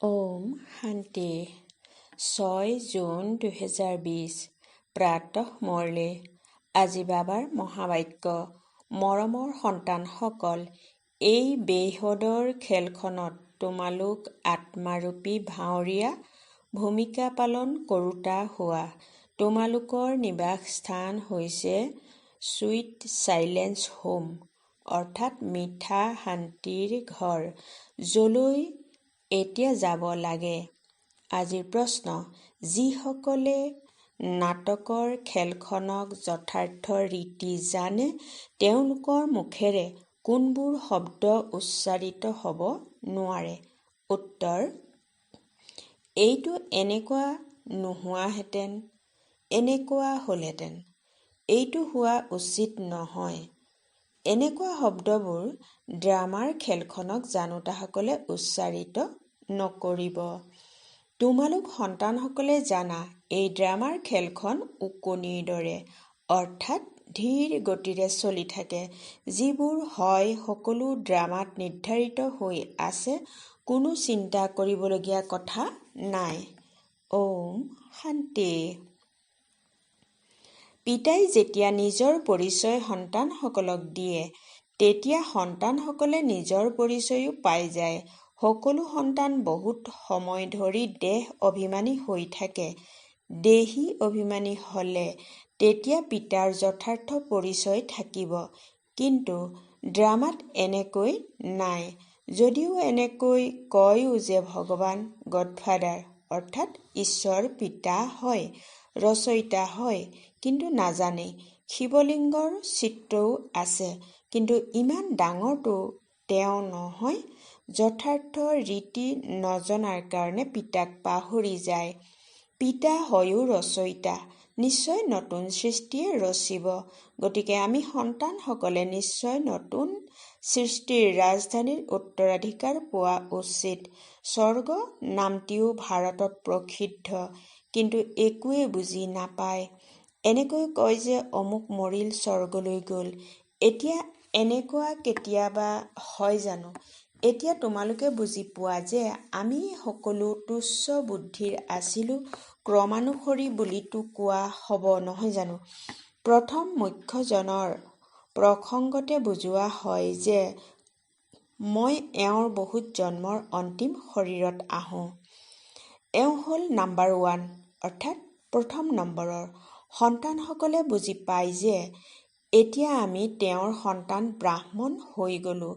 ওম শান্তি 6 জুন 2020 প্ৰাতঃ মুৰলী। আজি বাবাৰ মহাবাক্য। মৰমৰ সন্তানসকল, এই বেহদৰ খেলখনত তোমালোক আত্মাৰূপী ভাৱৰীয়া ভূমিকা পালন কৰোঁতা হোৱা। তোমালোকৰ নিবাস স্থান হৈছে ছুইট চাইলেন্স হোম, অৰ্থাৎ মিঠা শান্তিৰ ঘৰ, যলৈ এতিয়া যাব লাগে। আজিৰ প্ৰশ্ন, যিসকলে নাটকৰ খেলখনক যথাৰ্থ ৰীতি জানে, তেওঁলোকৰ মুখেৰে কোনবোৰ শব্দ উচ্চাৰিত হ'ব নোৱাৰে? উত্তৰ, এইটো এনেকুৱা নোহোৱাহেঁতেন, এনেকুৱা হ'লহেঁতেন, এইটো হোৱা উচিত নহয়। এনেকুৱা শব্দবোৰ ড্ৰামাৰ খেলখনক জানোতাসকলে উচ্চাৰিত নকৰিব। তোমালোক সন্তানসকলে জানা, এই ড্ৰামাৰ খেলখন ওকণিৰ দৰে, অৰ্থাৎ ধীৰ গতিৰে চলি থাকে। যিবোৰ হয় সকলো ড্ৰামাত নিৰ্ধাৰিত হৈ আছে, কোনো চিন্তা কৰিবলগীয়া কথা নাই। ওম শান্তি। পিতাই যেতিয়া নিজৰ পৰিচয় সন্তানসকলক দিয়ে, তেতিয়া সন্তানসকলে নিজৰ পৰিচয়ও পাই যায়। সকলো সন্তান বহুত সময় ধৰি দেহ অভিমানী হৈ থাকে। দেহী অভিমানী হ'লে তেতিয়া পিতাৰ যথাৰ্থ পৰিচয় থাকিব। কিন্তু ড্ৰামাত এনেকৈ নাই। যদিও এনেকৈ কয়ও যে ভগৱান গডফাদাৰ অৰ্থাৎ ঈশ্বৰ পিতা হয়, ৰচয়িতা হয়, কিন্তু নাজানে। শিৱলিংগৰ চিত্ৰও আছে, কিন্তু ইমান ডাঙৰটো তেওঁ নহয়। যথাৰ্থ ৰীতি নজনাৰ কাৰণে পিতাক পাহৰি যায়। পিতা হয়ও ৰচয়িতা, নিশ্চয় নতুন সৃষ্টিয়ে ৰচিব। গতিকে আমি সন্তানসকলে নিশ্চয় নতুন সৃষ্টিৰ ৰাজধানীৰ উত্তৰাধিকাৰ পোৱা উচিত। স্বৰ্গ নামটিও ভাৰতত প্ৰসিদ্ধ, কিন্তু একোৱে বুজি নাপায়। এনেকৈ কয় যে অমুক মৰিল, স্বৰ্গলৈ গ'ল। এতিয়া এনেকুৱা কেতিয়াবা হয় জানো? এতিয়া তোমালোকে বুজি পোৱা যে আমি সকলো তুচ্ছ বুদ্ধিৰ আছিলোঁ, ক্ৰমানুসৰি বুলিতো কোৱা হ'ব নহয় জানো? প্ৰথম মুখ্যজনৰ প্ৰসংগতে বুজোৱা হয় যে মই এওঁৰ বহুত জন্মৰ অন্তিম শৰীৰত আহোঁ। এওঁ হ'ল নাম্বাৰ 1, অৰ্থাৎ প্ৰথম নম্বৰৰ। সন্তানসকলে বুজি পায় যে এতিয়া আমি তেওঁৰ সন্তান ব্ৰাহ্মণ হৈ গ'লো।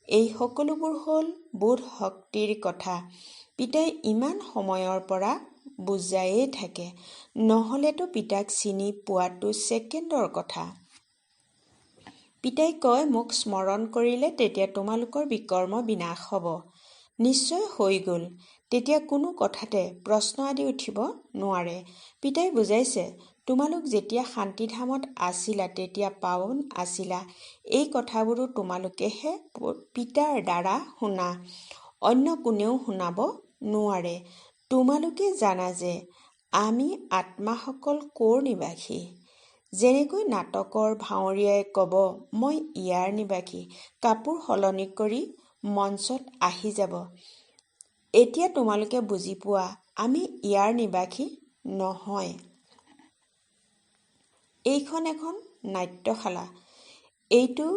এই সকলোবোৰ হ'ল বোধ শক্তিৰ কথা। পিতাই ইমান সময়ৰ পৰা বুজায়ে থাকে, নহ'লেতো পিতাক চিনি পোৱাটো ছেকেণ্ডৰ কথা। পিতাই কয়, মোক স্মৰণ কৰিলে তেতিয়া তোমালোকৰ বিকৰ্ম বিনাশ হ'ব। নিশ্চয় হৈ গ'ল। তেতিয়া কোনো কথাতে প্ৰশ্ন আদি উঠিব নোৱাৰে। পিতাই বুজাইছে, তোমালোক যেতিয়া শান্তিধামত আছিলা তেতিয়া পাৱন আছিলা। এই কথাবোৰো তোমালোকেহে পিতাৰ দ্বাৰা শুনা, অন্য কোনেও শুনাব নোৱাৰে। তোমালোকে জানা যে আমি আত্মাসকল ক'ৰ নিবাসী। যেনেকৈ নাটকৰ ভাৱৰীয়াই ক'ব, মই ইয়াৰ নিবাসী, কাপোৰ সলনি কৰি মঞ্চত আহি যাব। এতিয়া তোমালোকে বুজি পোৱা, আমি ইয়াৰ নিবাসী নহয়। এইখন এখন নাট্যশালা। এইটো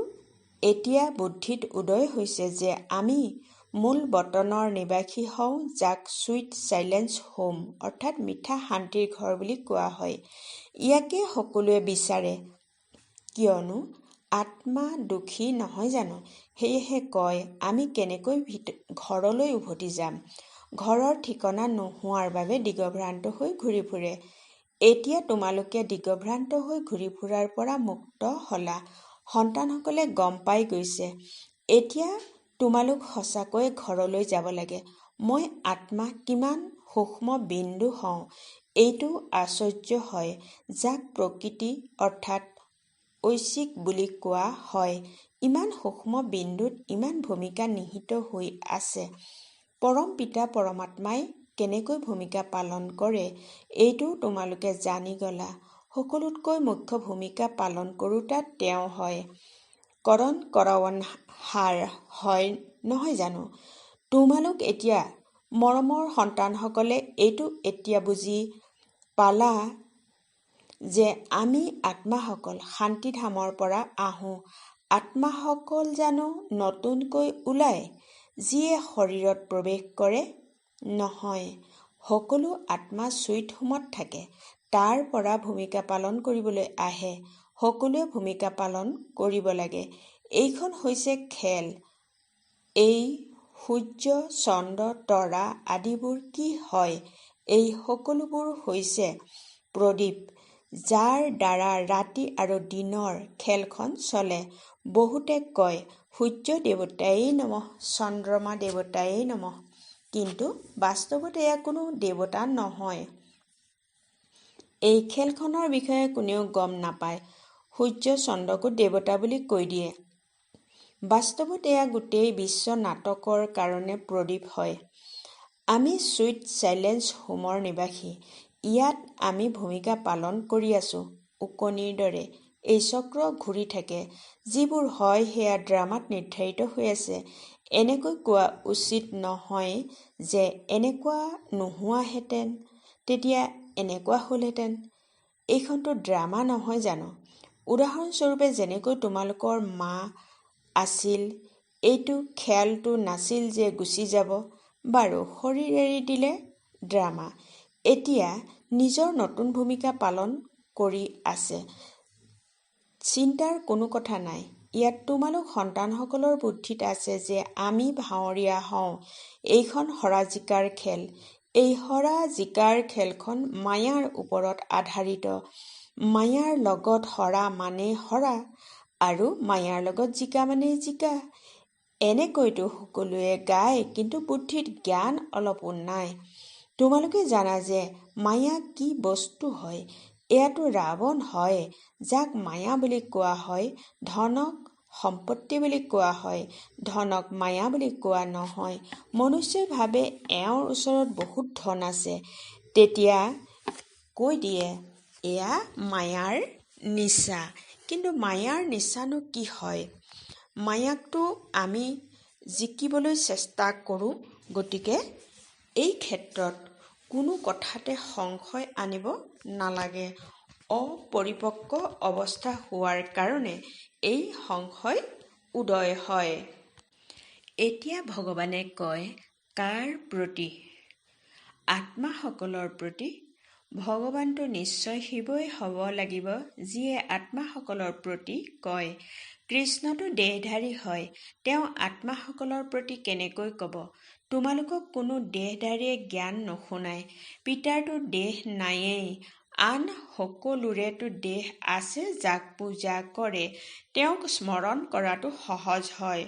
এতিয়া বুদ্ধিত উদয় হৈছে যে আমি মূল বতনৰ নিবাসী হওঁ, যাক ছুইট চাইলেন্স হোম অৰ্থাৎ মিঠা শান্তিৰ ঘৰ বুলি কোৱা হয়। ইয়াকে সকলোৱে বিচাৰে, কিয়নো আত্মা দুখী নহয় জানো? সেয়েহে কয়, আমি কেনেকৈ ঘৰলৈ উভতি যাম। ঘৰৰ ঠিকনা নোহোৱাৰ বাবে দিগভ্ৰান্ত হৈ ঘূৰি ফুৰে। এতিয়া তোমালোকে দিগভ্ৰান্ত হৈ ঘূৰি ফুৰাৰ পৰা মুক্ত হ'লা। সন্তানসকলে গম পাই গৈছে, এতিয়া তোমালোক সঁচাকৈ ঘৰলৈ যাব লাগে। মই আত্মা কিমান সূক্ষ্ম বিন্দু হওঁ, এইটো আশ্চৰ্য হয়, যাক প্ৰকৃতি অৰ্থাৎ ঐশ্বিক বুলি কোৱা হয়। ইমান সূক্ষ্ম বিন্দুত ইমান ভূমিকা নিহিত হৈ আছে। পৰম পিতা পৰমাত্মাই কেনেকৈ ভূমিকা পালন কৰে, এইটোও তোমালোকে জানি গ'লা। সকলোতকৈ মুখ্য ভূমিকা পালন কৰোঁতা তেওঁ হয়। কৰণ কৰাৱনহাৰ হয় নহয় জানো? তোমালোক এতিয়া মৰমৰ সন্তানসকলে এইটো এতিয়া বুজি পালা যে আমি আত্মাসকল শান্তিধামৰ পৰা আহোঁ। আত্মাসকল জানো নতুনকৈ ওলায়, যিয়ে শৰীৰত প্ৰৱেশ কৰে? নহয়, সকলো আত্মা চুইট হোমত থাকে, তাৰ পৰা ভূমিকা পালন কৰিবলৈ আহে। সকলোৱে ভূমিকা পালন কৰিব লাগে। এইখন হৈছে খেল। এই সূৰ্য, চন্দ্ৰ, তৰা আদিবোৰ কি হয়? এই সকলোবোৰ হৈছে প্ৰদীপ, যাৰ দ্বাৰা ৰাতি আৰু দিনৰ খেলখন চলে। বহুতে কয়, সূৰ্য দেৱতাই নমঃ, চন্দ্ৰমা দেৱতাই নমঃ, কিন্তু বাস্তৱত এয়া কোনো দেৱতা নহয়। এই খেলখনৰ বিষয়ে কোনেও গম নাপায়। সূৰ্য চন্দ্ৰকো দেৱতা বুলি কৈ দিয়ে। বাস্তৱত এয়া গোটেই বিশ্ব নাটকৰ কাৰণে প্ৰদীপ হয়। আমি চুইট চাইলেন্স হোমৰ নিবাসী। ইয়াত আমি ভূমিকা পালন কৰি আছো। ওকণিৰ দৰে এই চক্ৰ ঘূৰি থাকে। যিবোৰ হয় সেয়া ড্ৰামাত নিৰ্ধাৰিত হৈ আছে। এনেকৈ কোৱা উচিত নহয় যে এনেকুৱা নোহোৱাহেঁতেন, তেতিয়া এনেকুৱা হ'লহেঁতেন। এইখনতো ড্ৰামা নহয় জানো? উদাহৰণস্বৰূপে যেনেকৈ তোমালোকৰ মা আছিল, এইটো খেলটো নাছিল যে গুচি যাব। বাৰু, শৰীৰ এৰি দিলে ড্ৰামা। এতিয়া নিজৰ নতুন ভূমিকা পালন কৰি আছে। চিন্তাৰ কোনো কথা নাই। ইয়াত তোমালোক সন্তানসকলৰ বুদ্ধিত আছে যে আমি ভাৱৰীয়া হওঁ। এইখন হৰা-জিকাৰ খেল। এই হৰা-জিকাৰ খেলখন মায়াৰ ওপৰত আধাৰিত। মায়াৰ লগত হৰা মানেই হৰা, আৰু মায়াৰ লগত জিকা মানেই জিকা। এনেকৈতো সকলোৱে গায়, কিন্তু বুদ্ধিত জ্ঞান অলপো নাই। তোমালোকে জানা যে মায়া কি বস্তু হয়? এয়াতো ৰাৱণ হয়, যাক মায়া বুলি কোৱা হয়। ধনক সম্পত্তি বুলি কোৱা হয়, ধনক মায়া বুলি কোৱা নহয়। মনুষ্যই ভাবে এওঁৰ ওচৰত বহুত ধন আছে, তেতিয়া কৈ দিয়ে এয়া মায়াৰ নিচা। কিন্তু মায়াৰ নিচানো কি হয়? মায়াকতো আমি জিকিবলৈ চেষ্টা কৰোঁ। গতিকে এই ক্ষেত্ৰত কোনো কথাতে সংশয় আনিব নালাগে। অপৰিপক্ক অৱস্থা হোৱাৰ কাৰণে এই সংশয় উদয় হয়। এতিয়া ভগৱানে কয়, কাৰ প্ৰতি? আত্মাসকলৰ প্ৰতি। ভগৱানটো নিশ্চয় শিৱই হ'ব লাগিব, যিয়ে আত্মাসকলৰ প্ৰতি কয়। কৃষ্ণটো দেহধাৰী হয়, তেওঁ আত্মাসকলৰ প্ৰতি কেনেকৈ ক'ব? তোমালোকক কোনো দেহধাৰীয়ে জ্ঞান নুশুনায়। পিতাৰতো দেহ নায়েই, আন সকলোৰেতো দেহ আছে। যাক পূজা কৰে তেওঁক স্মৰণ কৰাটো সহজ হয়।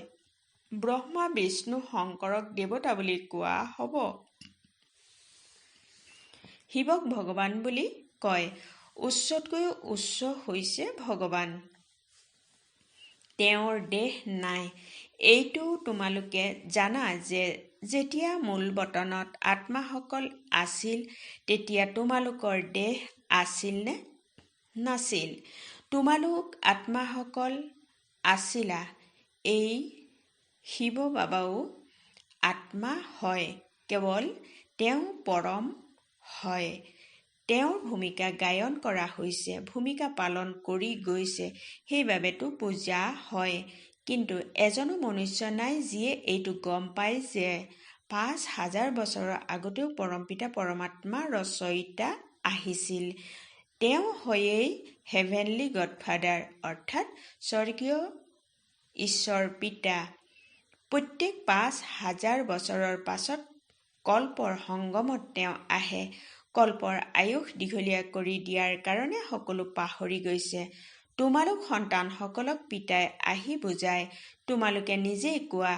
ব্ৰহ্মা, বিষ্ণু, শংকৰক দেৱতা বুলি কোৱা হ'ব। শিৱক ভগৱান বুলি কয়। উচ্চতকৈও উচ্চ হৈছে ভগৱান। তেওঁৰ দেহ নাই। এইটোও তোমালোকে জানা যে যেতিয়া মূল বতনত আত্মাসকল আছিল, তেতিয়া তোমালোকৰ দেহ আছিল নে নাছিল? তোমালোক আত্মাসকল আছিলা। এই শিৱ বাবাও আত্মা হয়, কেৱল তেওঁ পৰম হয়। তেওঁৰ ভূমিকা গায়ন কৰা হৈছে, ভূমিকা পালন কৰি গৈছে, সেইবাবেতো পূজা হয়। কিন্তু এজনো মনুষ্য নাই যিয়ে এইটো গম পায় যে ৫,০০০ বছৰৰ আগতেও পৰমপিতা পৰমাত্মা ৰচয়িতা আহিছিল। তেওঁ হয়েই হেভেনলি গডফাদাৰ, অৰ্থাৎ স্বৰ্গীয় ঈশ্বৰ পিতা। প্ৰত্যেক ৫,০০০ বছৰৰ পাছত কল্পৰ সংগমত তেওঁ আহে। কল্পৰ আয়ুস দীঘলীয়া কৰি দিয়াৰ কাৰণে সকলো পাহৰি গৈছে। তোমালোক সন্তানসকলক পিতাই আহি বুজায়। তোমালোকে নিজেই কোৱা,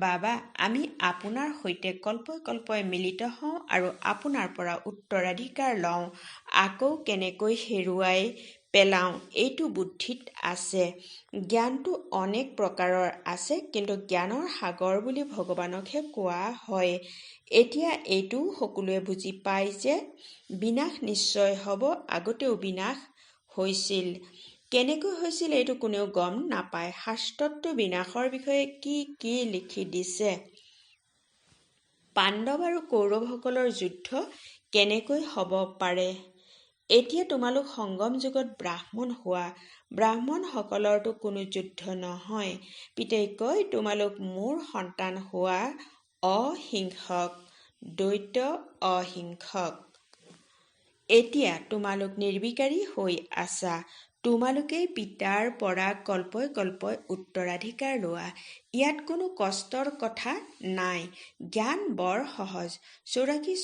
বাবা, আমি আপোনাৰ সৈতে কল্পই কল্পই মিলিত হওঁ আৰু আপোনাৰ পৰা উত্তৰাধিকাৰ লওঁ, আকৌ কেনেকৈ হেৰুৱাই পেলাওঁ এইটো বুদ্ধিত আছে। জ্ঞানটো অনেক প্ৰকাৰৰ আছে, কিন্তু জ্ঞানৰ সাগৰ বুলি ভগৱানকহে কোৱা হয়। এতিয়া এইটোও সকলোৱে বুজি পায় যে বিনাশ নিশ্চয় হ'ব, আগতেও বিনাশ হৈছিল। কেনেকৈ হৈছিল এইটো কোনেও গম নাপায়। শাস্ত্ৰততো বিনাশৰ বিষয়ে কি কি লিখি দিছে। পাণ্ডৱ আৰু কৌৰৱসকলৰ যুদ্ধ কেনেকৈ হ'ব পাৰে? এতিয়া তোমালোক সংগম যুগত ব্ৰাহ্মণ হোৱা। ব্ৰাহ্মণসকলৰতো কোনো যুদ্ধ নহয়। পিতাই কয়, তোমালোক মোৰ সন্তান হোৱা অহিংসক, দ্বৈত অহিংসক। এতিয়া তোমালোক নিৰ্বিকাৰী হৈ আছা। তোমালোকেই পিতাৰ পৰা কল্পই কল্পই উত্তৰাধিকাৰ লোৱা। ইয়াত কোনো কষ্টৰ কথা নাই। জ্ঞান বৰ সহজ। 84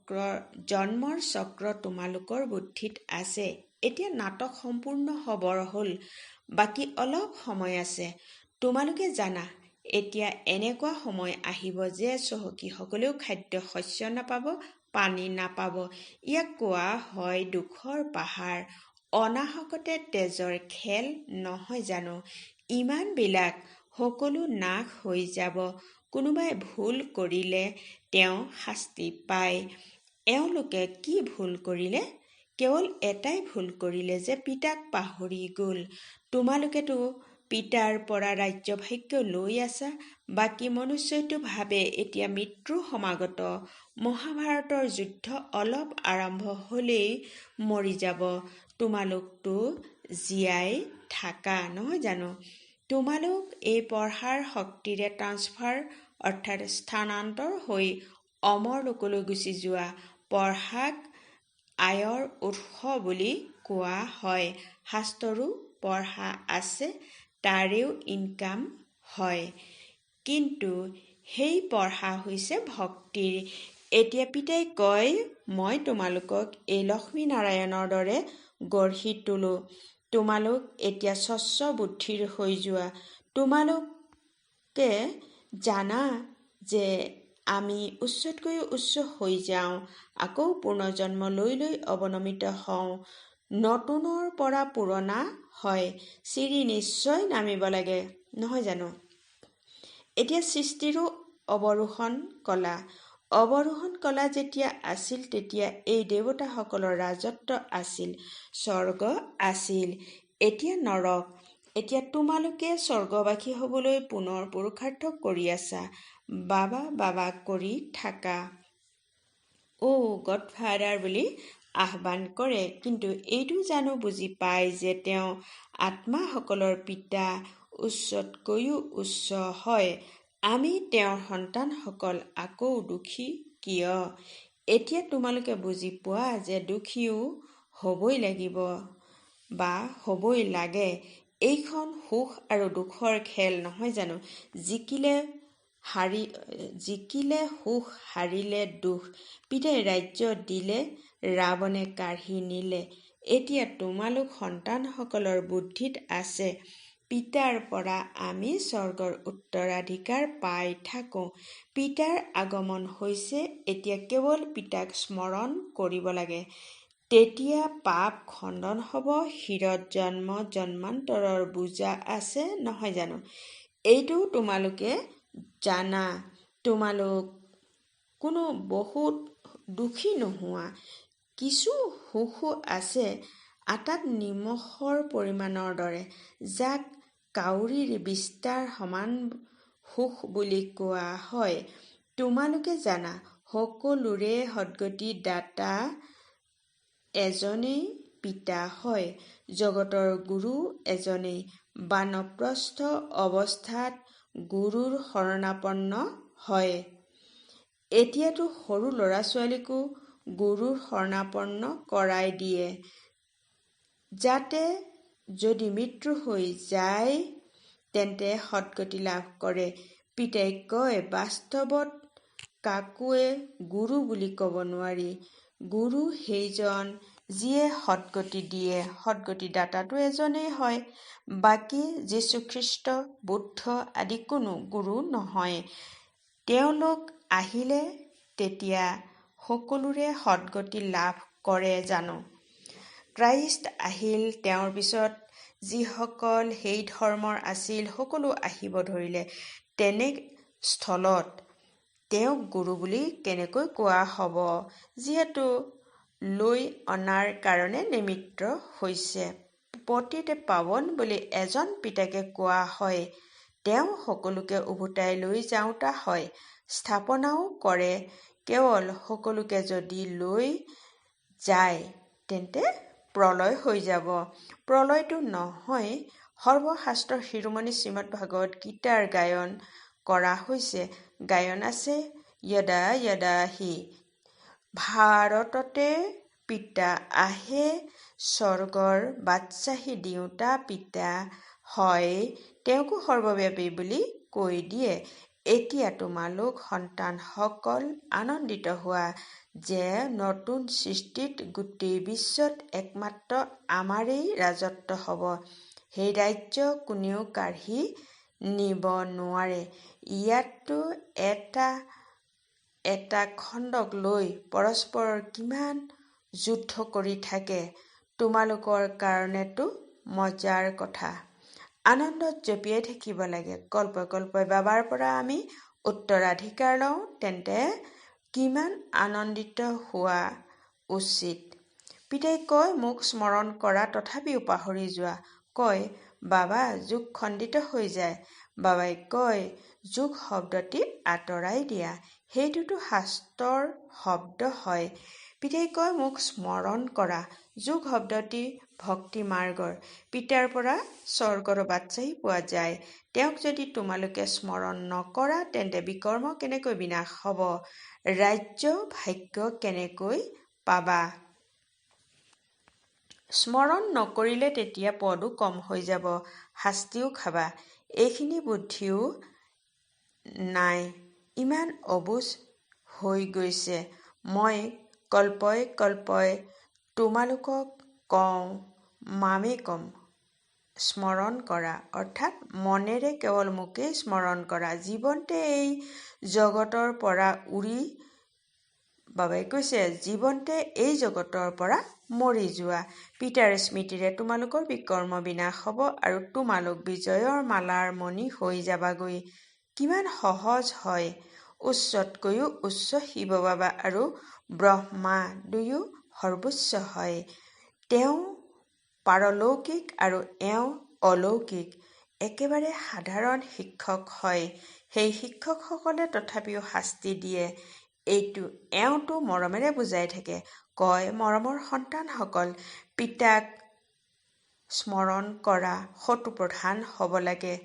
চক্ৰৰ জন্মৰ চক্ৰ তোমালোকৰ বুদ্ধিত আছে। এতিয়া নাটক সম্পূৰ্ণ হ'বৰ হ'ল। বাকী অলপ সময় আছে। তোমালোকে জানা, এতিয়া এনেকুৱা সময় আহিব যে চহকীসকলেও খাদ্য শস্য নাপাব, পানী নাপাব। ইয়াক কোৱা হয় দুখৰ পাহাৰ। অনাহকতে তেজৰ খেল নহয় জানো? ইমানবিলাক সকলো নাশ হৈ যাব। কোনোবাই ভুল কৰিলে তেওঁ শাস্তি পায়। এওঁলোকে কি ভুল কৰিলে? কেৱল এটাই ভুল কৰিলে যে পিতাক পাহৰি গ'ল। তোমালোকেতো পিতাৰ পৰা ৰাজ্যভাগ্য লৈ আছা। বাকী মনুষ্যইতো ভাবে এতিয়া মৃত্যু সমাগত। মহাভাৰতৰ যুদ্ধ অলপ আৰম্ভ হ'লেই মৰি যাব। তোমালোকতো জীয়াই থাকা নহয় জানো? তোমালোক এই পঢ়াৰ শক্তিৰে ট্ৰান্সফাৰ অৰ্থাৎ স্থানান্তৰ হৈ অমৰ লোকলৈ গুচি যোৱা। পঢ়াক আয়ৰ উৎস বুলি কোৱা হয়। শাস্ত্ৰৰো পঢ়া আছে, তাৰেও ইনকাম হয়। কিন্তু সেই পঢ়া হৈছে ভক্তিৰ। এতিয়া পিতাই কয়, মই তোমালোকক এই লক্ষ্মীনাৰায়ণৰ দৰে গঢ়ি তোলো। তোমালোক এতিয়া স্বচ্ছ বুদ্ধিৰ হৈ যোৱা। তোমালোকে জানা যে আমি উচ্চতকৈও উচ্চ হৈ যাওঁ, আকৌ পুনৰ্জন্ম লৈ লৈ অৱনমিত হওঁ, নতুনৰ পৰা পুৰণা হয়। চিৰি নিশ্চয় নামিব লাগে নহয় জানো? এতিয়া সৃষ্টিৰো অৱৰোহণ কলা। অৱৰোহণ কলা যেতিয়া আছিল তেতিয়া এই দেৱতাসকলৰ ৰাজত্ব আছিল, স্বৰ্গ আছিল। এতিয়া নৰক। এতিয়া তোমালোকে স্বৰ্গবাসী হ'বলৈ পুনৰ পুৰুষাৰ্থ কৰি আছা। বাবা বাবা কৰি থাকা। গডফাদাৰ বুলি আহ্বান কৰে। কিন্তু এইটো জানো বুজি পায় যে তেওঁ আত্মাসকলৰ পিতা, উচ্চতকৈও উচ্চ হয়। আমি তেওঁৰ সন্তানসকল। আকৌ দুখী কিয়? এতিয়া তোমালোকে বুজি পোৱা যে দুখীও হ'বই লাগিব বা হ'বই লাগে। এইখন সুখ আৰু দুখৰ খেল নহয় জানো? জিকিলে সুখ, হাৰিলে দুখ। পিতাই ৰাজ্য দিলে, ৰাৱণে কাঢ়ি নিলে। এতিয়া তোমালোক সন্তানসকলৰ বুদ্ধিত আছে, পিতাৰ পৰা আমি স্বৰ্গৰ উত্তৰাধিকাৰ পাই থাকোঁ। পিতাৰ আগমন হৈছে। এতিয়া কেৱল পিতাক স্মৰণ কৰিব লাগে। তেতিয়া পাপ খণ্ডন হ'ব। শিৰত জন্ম জন্মান্তৰৰ বোজা আছে নহয় জানো? এইটো তোমালোকে জানা। তোমালোক কোনো বহুত দুখী নোহোৱা। কিছু সুখো আছে, আটাত নিমখৰ পৰিমাণৰ দৰে, যাক কাউৰীৰ বিস্তাৰ সমান সুখ বুলি কোৱা হয়। তোমালোকে জানা, সকলোৰে সদ্গতি দাতা এজনেই পিতা হয়। জগতৰ গুৰু এজনেই। বানপ্ৰস্থ অৱস্থাত গুৰুৰ শৰণাপন্ন হয়। এতিয়াতো সৰু ল'ৰা-ছোৱালীকো গুৰুৰ শৰণাপন্ন কৰাই দিয়ে, যাতে যদি মৃত্যু হৈ যায় তেন্তে সদ্গতি লাভ কৰে। পিতাই কয়, বাস্তৱত কাকোৱে গুৰু বুলি ক'ব নোৱাৰি। গুৰু সেইজন যিয়ে সদ্গতি দিয়ে। সদ্গতি দাতাটো এজনেই হয়। বাকী যীশুখ্ৰীষ্ট, বুদ্ধ আদি কোনো গুৰু নহয়। তেওঁলোক আহিলে তেতিয়া সকলোৰে সদ্গতি লাভ কৰে জানো? ক্ৰাইষ্ট আহিল, তেওঁৰ পিছত যিসকল সেই ধৰ্মৰ আছিল সকলো আহিব ধৰিলে। তেনে স্থলত তেওঁক গুৰু বুলি কেনেকৈ কোৱা হ'ব, যিহেতু লৈ অনাৰ কাৰণে নিমিত্ত হৈছে। পতিত পাৱন বুলি এজন পিতাকে কোৱা হয়। তেওঁ সকলোকে উভতাই লৈ যাওঁতা হয়। স্থাপনাও কৰে। কেৱল সকলোকে যদি লৈ যায় তেন্তে প্ৰলয় হৈ যাব। প্ৰলয়টো নহয়। সৰ্বশাস্ত্ৰৰ শিৰোমণি শ্ৰীমদ ভাগৱত গীতাৰ গায়ন কৰা হৈছে। গায়ন আছে য়দা য়দা হি ভাৰততে পিতা আহে স্বৰ্গৰ বাদশ্বাহী দিওঁতা পিতা হয় তেওঁকো সৰ্বব্যাপী বুলি কৈ দিয়ে। এতিয়া তোমালোক সন্তানসকল আনন্দিত হোৱা যে নতুন সৃষ্টিত গোটেই বিশ্বত একমাত্ৰ আমাৰেই ৰাজত্ব হ'ব। সেই ৰাজ্য কোনেও কাঢ়ি নিব নোৱাৰে। ইয়াততো এটা খণ্ডক লৈ পৰস্পৰৰ কিমান যুদ্ধ কৰি থাকে। তোমালোকৰ কাৰণেতো মজাৰ কথা। আনন্দত জঁপিয়াই থাকিব লাগে। কল্পে কল্পে বাবাৰ পৰা আমি উত্তৰাধিকাৰ লওঁ, তেন্তে কিমান আনন্দিত হোৱা উচিত। পিতাই কয় মোক স্মৰণ কৰা, তথাপিও পাহৰি যোৱা। কয় বাবা, যোগ খণ্ডিত হৈ যায়। বাবাই কয় যোগ শব্দটি আঁতৰাই দিয়া, সেইটোতো শাস্ত্ৰৰ শব্দ হয়। পিতাই কয় মোক স্মৰণ কৰা। যোগ শব্দটি ভক্তি মাৰ্গৰ। পিতাৰ পৰা স্বৰ্গৰ বাদশ্বাহী পোৱা যায়। তেওঁক যদি তোমালোকে স্মৰণ নকৰা তেন্তে বিকৰ্ম কেনেকৈ বিনাশ হ'ব? ৰাজ্য ভাগ্য কেনেকৈ পাবা? স্মৰণ নকৰিলে তেতিয়া পদো কম হৈ যাব, শাস্তিও খাবা। এইখিনি বুদ্ধিও নাই। ইমান অবুজ হৈ গৈছে। মই কল্পই কল্পই তোমালোকক কওঁ মামেকম স্মৰণ কৰা, অৰ্থাৎ মনেৰে কেৱল মোকেই স্মৰণ কৰা। জীৱনতে এই জগতৰ পৰা উৰি বাবাই কৈছে জীৱনতে এই জগতৰ পৰা মৰি যোৱা। পিতাৰ স্মৃতিৰে তোমালোকৰ বিকৰ্ম বিনাশ হ'ব আৰু তোমালোক বিজয়ৰ মালাৰ মণি হৈ যাবাগৈ। কিমান সহজ হয়। উচ্চতকৈও উচ্চ শিৱ বাবা আৰু ব্ৰহ্মা দুয়ো সৰ্বোচ্চ হয়। তেওঁ পাৰলৌকিক আৰু এওঁ অলৌকিক। একেবাৰে সাধাৰণ শিক্ষক হয়। সেই শিক্ষকসকলে তথাপিও শাস্তি দিয়ে। এইটো এওঁটো মৰমেৰে বুজাই থাকে। কয় মৰমৰ সন্তানসকল, পিতাক স্মৰণ কৰা শত্ৰুপ্ৰধান হ'ব লাগে।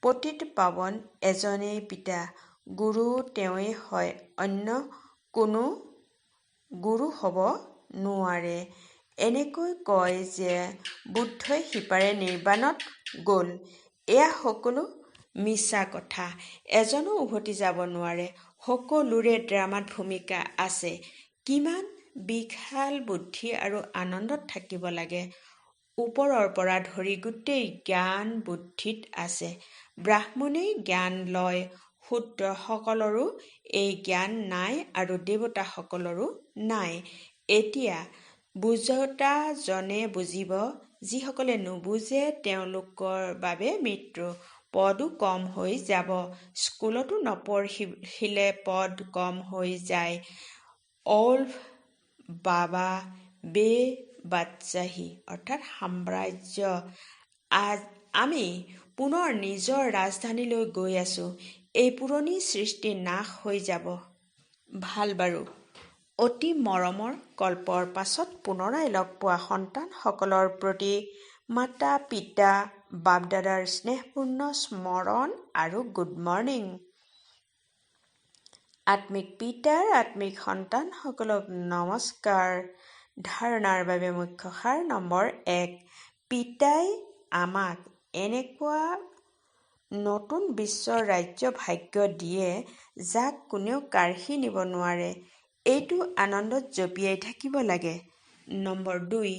পতিত পাৱন এজনেই পিতা, গুৰু তেওঁৱেই হয়, অন্য কোনো গুৰু হ'ব নোৱাৰে। এনেকৈ কয় যে বুদ্ধই সিপাৰে নিৰ্বাণত গ'ল। এয়া সকলো মিছা কথা। এজনো উভতি যাব নোৱাৰে। সকলোৰে ড্ৰামাত ভূমিকা আছে। কিমান বিশাল বুদ্ধি আৰু আনন্দত থাকিব লাগে। ওপৰৰ পৰা ধৰি গোটেই জ্ঞান বুদ্ধিত আছে। ব্ৰাহ্মণেই জ্ঞান লয়, শূদ্ৰসকলৰো এই জ্ঞান নাই আৰু দেৱতাসকলৰো নাই। এতিয়া বুজোতাজনে বুজিব, যিসকলে নুবুজে তেওঁলোকৰ বাবে মৃত্যু। পদো কম হৈ যাব। স্কুলতো নপঢ়িলে পদ কম হৈ যায়। ঔল বাবা বে বাদশ্বাহী অৰ্থাৎ সাম্ৰাজ্য। আমি পুনৰ নিজৰ ৰাজধানীলৈ গৈ আছো। এই পুৰণি সৃষ্টি নাশ হৈ যাব। ভাল বাৰু। অতি মৰমৰ কল্পৰ পাছত পুনৰাই লগ পোৱা সন্তানসকলৰ প্ৰতি মাতা পিতা বাপ-দাদাৰ স্নেহপূৰ্ণ স্মৰণ আৰু গুড মৰ্ণিং। আত্মিক পিতাৰ আত্মিক সন্তানসকলক নমস্কাৰ। ধাৰণাৰ বাবে মুখ্য সাৰ নম্বৰ 1। পিতাই আমাক এনেকুৱা নতুন বিশ্বৰ ৰাজ্য ভাগ্য দিয়ে যাক কোনেও কাঢ়ি নিব নোৱাৰে। এইটো আনন্দত জঁপিয়াই থাকিব লাগে। নম্বৰ 2।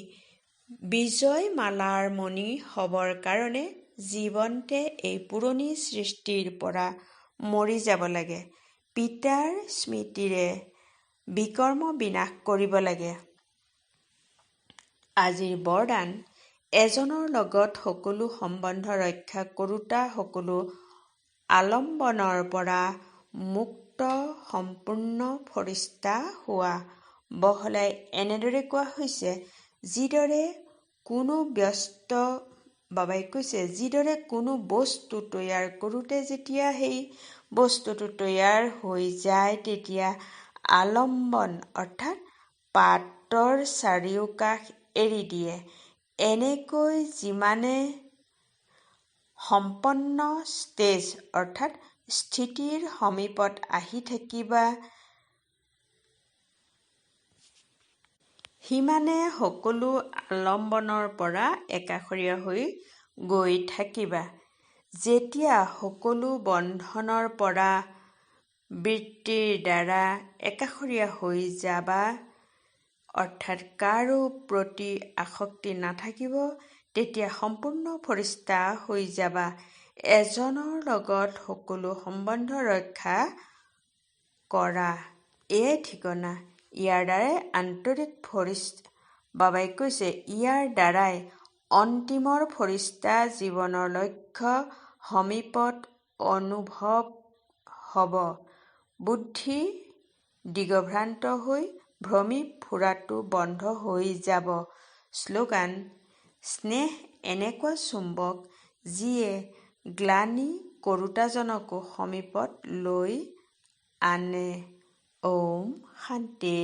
বিজয় মালাৰ মণি হ'বৰ কাৰণে জীৱনতে এই পুৰণি সৃষ্টিৰ পৰা মৰি যাব লাগে। পিতাৰ স্মৃতিৰে বিকৰ্ম বিনাশ কৰিব লাগে। আজিৰ বৰদান, এজনৰ লগত সকলো সম্বন্ধ ৰক্ষা কৰোঁতা, সকলো আলম্বনৰ পৰা মুক্ত, সম্পূৰ্ণ ফৰিস্তা হোৱা। বহলাই এনেদৰে কোৱা হৈছে যিদৰে কোনো বস্তু তৈয়াৰ কৰোঁতে যেতিয়া সেই বস্তুটো তৈয়াৰ হৈ যায় তেতিয়া আলম্বন অৰ্থাৎ পাত্ৰৰ চাৰিওকাষ এৰি দিয়ে। এনেকৈ যিমানে সম্পন্ন ষ্টেজ অৰ্থাৎ স্থিতিৰ সমীপত আহি থাকিবা সিমানে সকলো আলম্বনৰ পৰা একাষৰীয়া হৈ গৈ থাকিবা। যেতিয়া সকলো বন্ধনৰ পৰা বৃত্তিৰ দ্বাৰা একাষৰীয়া হৈ যাবা অৰ্থাৎ কাৰো প্ৰতি আসক্তি নাথাকিব তেতিয়া সম্পূৰ্ণ ফৰিস্তা হৈ যাবা। এজনৰ লগত সকলো সম্বন্ধ ৰক্ষা কৰা এয়াই ঠিকনা। ইয়াৰ দ্বাৰাই আন্তৰিক ফৰিস্তা বাবাই কৈছে ইয়াৰ দ্বাৰাই অন্তিমৰ ফৰিস্তা জীৱনৰ লক্ষ্য সমীপত অনুভৱ হ'ব। বুদ্ধি দিগভ্ৰান্ত হৈ ভ্ৰমি ফুৰাটো বন্ধ হৈ যাব। শ্লোগান: স্নেহ এনেকুৱা চুম্বক যিয়ে গ্লানি কৰোঁতাজনকো সমীপত লৈ আনে। ওম শান্তি।